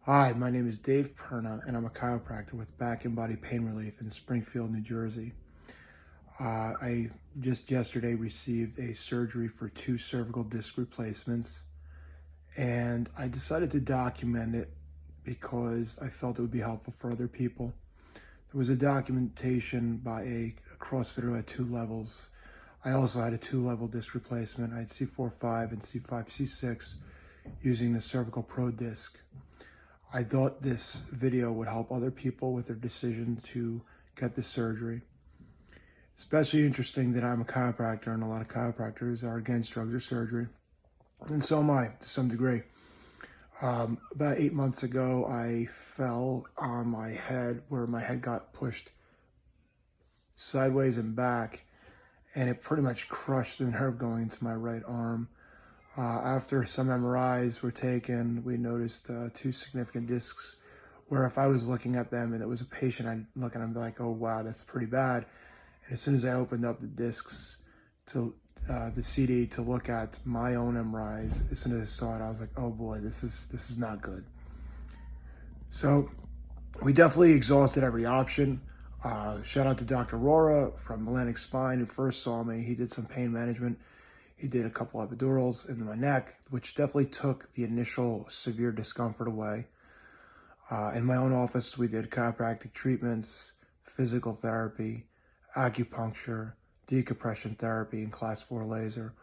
Hi, my name is Dave Perna, and I'm a chiropractor with back and body pain relief in Springfield, New Jersey. I just yesterday received a surgery for 2 cervical disc replacements, and I decided to document it because I felt it would be helpful for other people. There was a documentation by a CrossFitter who had 2 levels. I also had a 2-level disc replacement. I had C4-5 and C5-C6 using the Cervical Pro disc. I thought this video would help other people with their decision to get the surgery. Especially interesting that I'm a chiropractor and a lot of chiropractors are against drugs or surgery. And so am I, to some degree. About 8 months ago, I fell on my head where my head got pushed sideways and back, and it pretty much crushed the nerve going into my right arm. After some MRIs were taken, we noticed 2 significant discs where if I was looking at them and it was a patient, I'd look at them and be like, oh, wow, that's pretty bad. And as soon as I opened up the discs to the CD to look at my own MRIs, as soon as I saw it, I was like, oh boy, this is not good. So we definitely exhausted every option. Shout out to Dr. Aurora from Atlantic Spine who first saw me. He did some pain management. He did a couple epidurals into my neck, which definitely took the initial severe discomfort away. In my own office, we did chiropractic treatments, physical therapy, acupuncture, decompression therapy, and class 4 laser,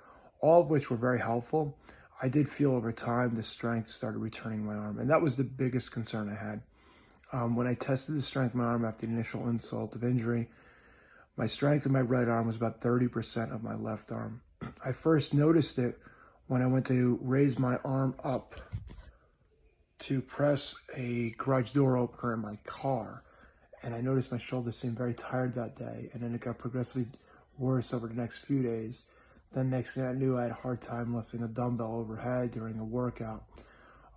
all of which were very helpful. I did feel over time the strength started returning in my arm, and that was the biggest concern I had. When I tested the strength of my arm after the initial insult of injury, my strength in my right arm was about 30% of my left arm. I first noticed it when I went to raise my arm up to press a garage door opener in my car. And I noticed my shoulder seemed very tired that day. And then it got progressively worse over the next few days. Then next thing I knew, I had a hard time lifting a dumbbell overhead during a workout.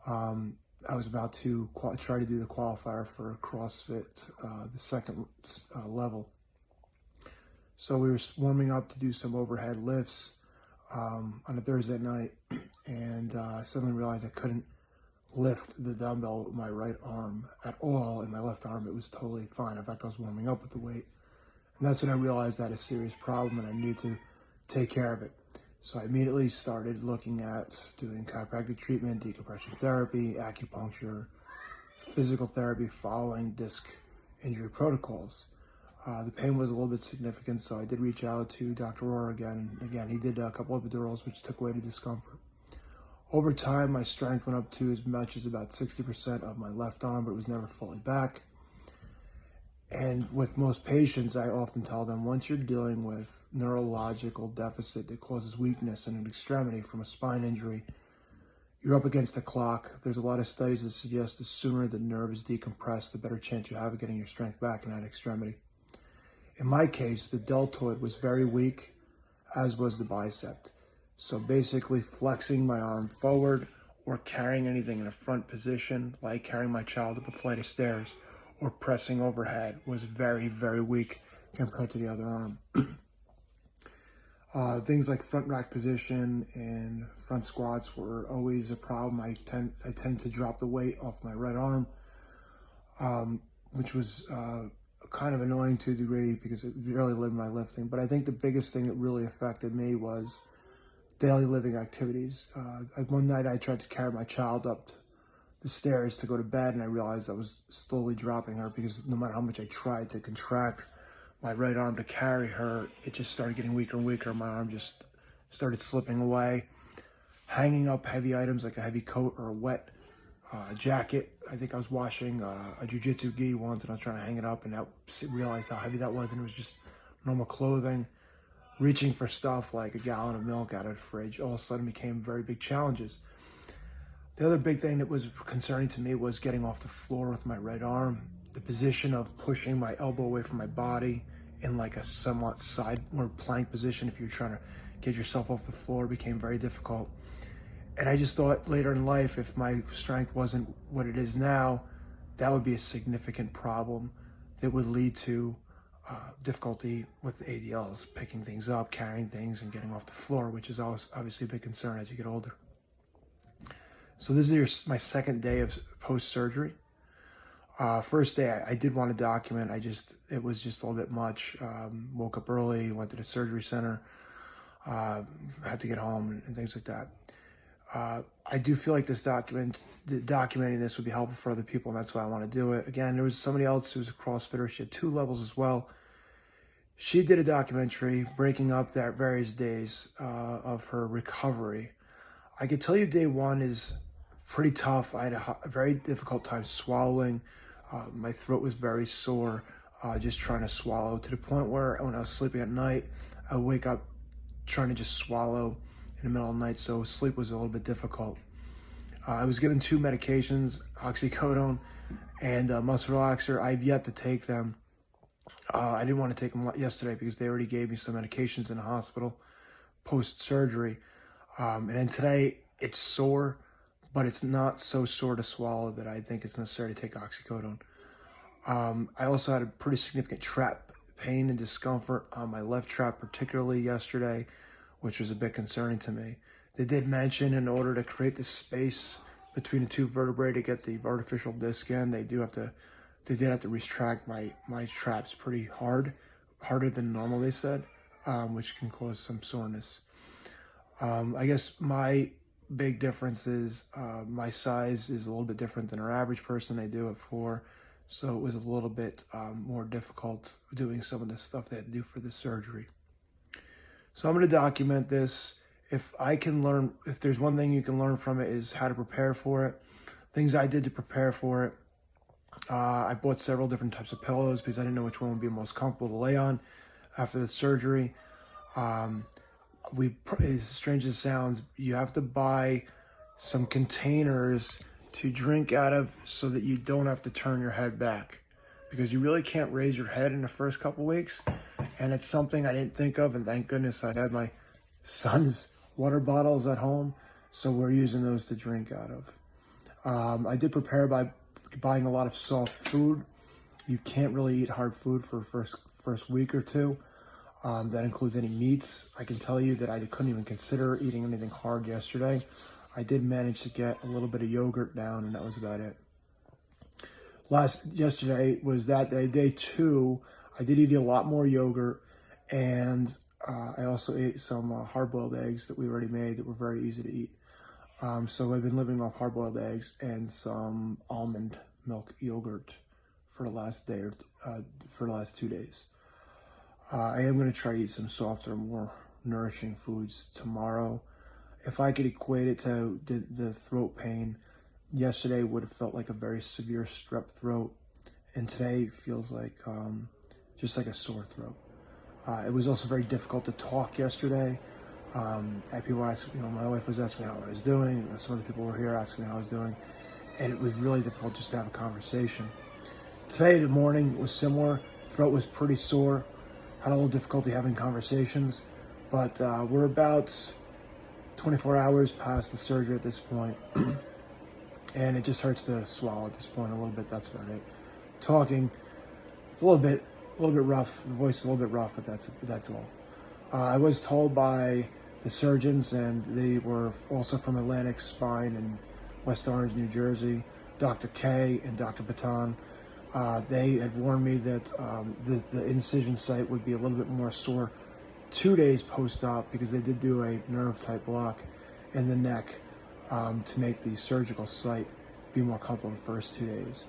I was about to try to do the qualifier for CrossFit, the second level. So we were warming up to do some overhead lifts on a Thursday night, and I suddenly realized I couldn't lift the dumbbell with my right arm at all. In my left arm, it was totally fine. In fact, I was warming up with the weight. And that's when I realized I had a serious problem and I needed to take care of it. So I immediately started looking at doing chiropractic treatment, decompression therapy, acupuncture, physical therapy following disc injury protocols. The pain was a little bit significant, so I did reach out to Dr. Aurora again. Again, he did a couple of epidurals, which took away the discomfort. Over time, my strength went up to as much as about 60% of my left arm, but it was never fully back. And with most patients, I often tell them, once you're dealing with neurological deficit that causes weakness in an extremity from a spine injury, you're up against the clock. There's a lot of studies that suggest the sooner the nerve is decompressed, the better chance you have of getting your strength back in that extremity. In my case, the deltoid was very weak, as was the bicep. So basically flexing my arm forward or carrying anything in a front position, like carrying my child up a flight of stairs or pressing overhead, was very, very weak compared to the other arm. Things like front rack position and front squats were always a problem. I tend to drop the weight off my right arm, which was kind of annoying to a degree because it really limited my lifting. But I think the biggest thing that really affected me was daily living activities. One night I tried to carry my child up the stairs to go to bed, and I realized I was slowly dropping her because no matter how much I tried to contract my right arm to carry her, it just started getting weaker and weaker. My arm just started slipping away. Hanging up heavy items like a heavy coat or a wet jacket. I think I was washing a jiu-jitsu gi once and I was trying to hang it up, and I realized how heavy that was, and it was just normal clothing. Reaching for stuff like a gallon of milk out of the fridge all of a sudden became very big challenges. The other big thing that was concerning to me was getting off the floor with my right arm. The position of pushing my elbow away from my body in like a somewhat side or plank position if you're trying to get yourself off the floor became very difficult. And I just thought later in life, if my strength wasn't what it is now, that would be a significant problem that would lead to difficulty with ADLs, picking things up, carrying things, and getting off the floor, which is always obviously a big concern as you get older. So this is my second day of post-surgery. First day, I did want to document. It was just a little bit much. Woke up early, went to the surgery center, had to get home and things like that. I do feel like documenting this would be helpful for other people, and that's why I want to do it. Again, there was somebody else who was a CrossFitter. She had 2 levels as well. She did a documentary breaking up that various days of her recovery. I could tell you day 1 is pretty tough. I had a very difficult time swallowing. My throat was very sore, just trying to swallow, to the point where when I was sleeping at night, I would wake up trying to just swallow in the middle of the night, so sleep was a little bit difficult. I was given 2 medications, oxycodone and muscle relaxer. I've yet to take them. I didn't want to take them yesterday because they already gave me some medications in the hospital post-surgery. And then today, it's sore, but it's not so sore to swallow that I think it's necessary to take oxycodone. I also had a pretty significant trap pain and discomfort on my left trap, particularly yesterday, which was a bit concerning to me. They did mention in order to create the space between the 2 vertebrae to get the artificial disc in, they did have to retract my traps pretty harder than normal, they said, which can cause some soreness. I guess my big difference is my size is a little bit different than our average person. They do it for, so it was a little bit more difficult doing some of the stuff they had to do for the surgery. So I'm going to document this. If there's one thing you can learn from it, is how to prepare for it. Things I did to prepare for it. I bought several different types of pillows because I didn't know which one would be most comfortable to lay on after the surgery. As strange as it sounds, you have to buy some containers to drink out of so that you don't have to turn your head back, because you really can't raise your head in the first couple weeks. And it's something I didn't think of, and thank goodness I had my son's water bottles at home, so we're using those to drink out of. I did prepare by buying a lot of soft food. You can't really eat hard food for first week or 2. That includes any meats. I can tell you that I couldn't even consider eating anything hard yesterday. I did manage to get a little bit of yogurt down, and that was about it. Yesterday was that day. Day 2, I did eat a lot more yogurt, and I also ate some hard-boiled eggs that we already made that were very easy to eat. So I've been living off hard-boiled eggs and some almond milk yogurt for the last day for the last 2 days. I am going to try to eat some softer, more nourishing foods tomorrow. If I could equate it to the throat pain, yesterday would have felt like a very severe strep throat, and today feels like just like a sore throat. It was also very difficult to talk yesterday. People asked, my wife was asking me how I was doing. Some other people were here asking me how I was doing, and it was really difficult just to have a conversation. Today, the morning was similar. Throat was pretty sore. Had a little difficulty having conversations, but we're about 24 hours past the surgery at this point, and it just hurts to swallow at this point a little bit. That's about it. Talking, it's a little bit rough. The voice is a little bit rough, but that's all. I was told by the surgeons, and they were also from Atlantic Spine in West Orange, New Jersey, Dr. K and Dr. Baton. They had warned me that the incision site would be a little bit more sore 2 days post-op, because they did do a nerve type block in the neck to make the surgical site be more comfortable the first 2 days.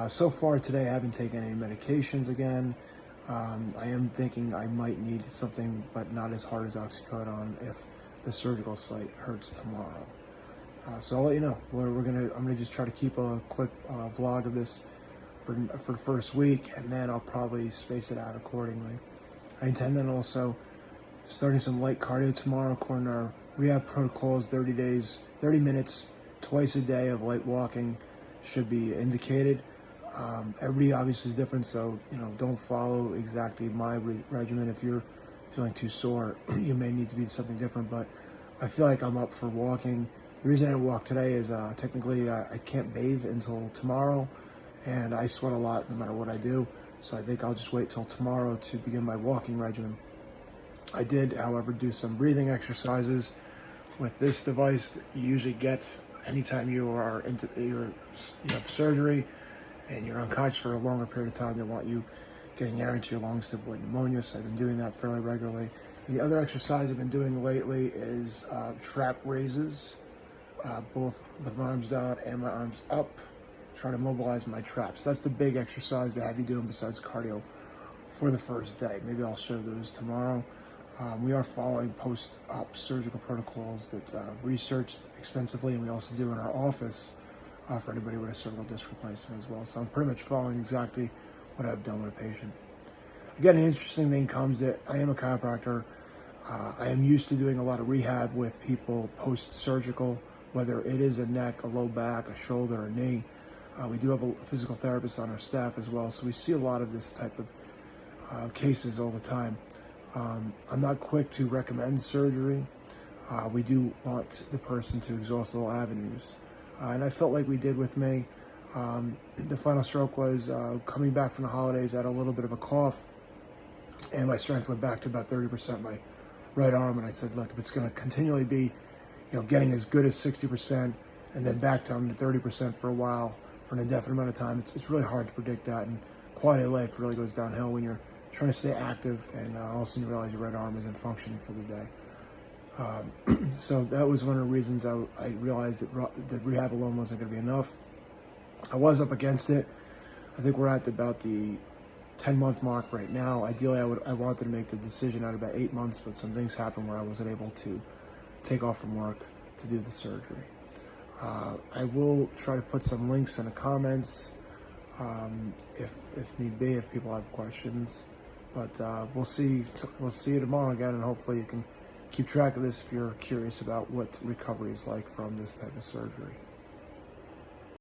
So far today, I haven't taken any medications again. I am thinking I might need something, but not as hard as oxycodone if the surgical site hurts tomorrow. So I'll let you know. I'm gonna just try to keep a quick vlog of this for the first week, and then I'll probably space it out accordingly. I intend on also starting some light cardio tomorrow according to our rehab protocols. 30 minutes twice a day of light walking should be indicated. Everybody obviously is different, so don't follow exactly my regimen. If you're feeling too sore, you may need to be something different, but I feel like I'm up for walking. The reason I didn't walk today is technically I can't bathe until tomorrow, and I sweat a lot no matter what I do, so I think I'll just wait till tomorrow to begin my walking regimen. I did, however, do some breathing exercises with this device that you usually get anytime you have surgery and you're unconscious for a longer period of time, they want you getting air into your lungs to avoid pneumonia. So I've been doing that fairly regularly. And the other exercise I've been doing lately is trap raises, both with my arms down and my arms up, trying to mobilize my traps. That's the big exercise they have you doing besides cardio for the first day. Maybe I'll show those tomorrow. We are following post-op surgical protocols that researched extensively, and we also do in our office for anybody with a cervical disc replacement as well. So I'm pretty much following exactly what I've done with a patient. Again, an interesting thing comes that I am a chiropractor. I am used to doing a lot of rehab with people post-surgical, whether it is a neck, a low back, a shoulder, a knee. We do have a physical therapist on our staff as well, so we see a lot of this type of cases all the time. I'm not quick to recommend surgery. We do want the person to exhaust all avenues. And I felt like we did with me. The final stroke was coming back from the holidays. I had a little bit of a cough, and my strength went back to about 30% my right arm. And I said, look, if it's going to continually be, getting as good as 60% and then back down to 30% for a while for an indefinite amount of time, it's really hard to predict that. And quality of life really goes downhill when you're trying to stay active and all of a sudden you realize your right arm isn't functioning for the day. So that was one of the reasons I realized that rehab alone wasn't going to be enough. I was up against it. I think we're at about the 10-month mark right now. Ideally, I wanted to make the decision at about 8 months, but some things happened where I wasn't able to take off from work to do the surgery. I will try to put some links in the comments if need be, if people have questions. But we'll see you tomorrow again, and hopefully you can keep track of this if you're curious about what recovery is like from this type of surgery.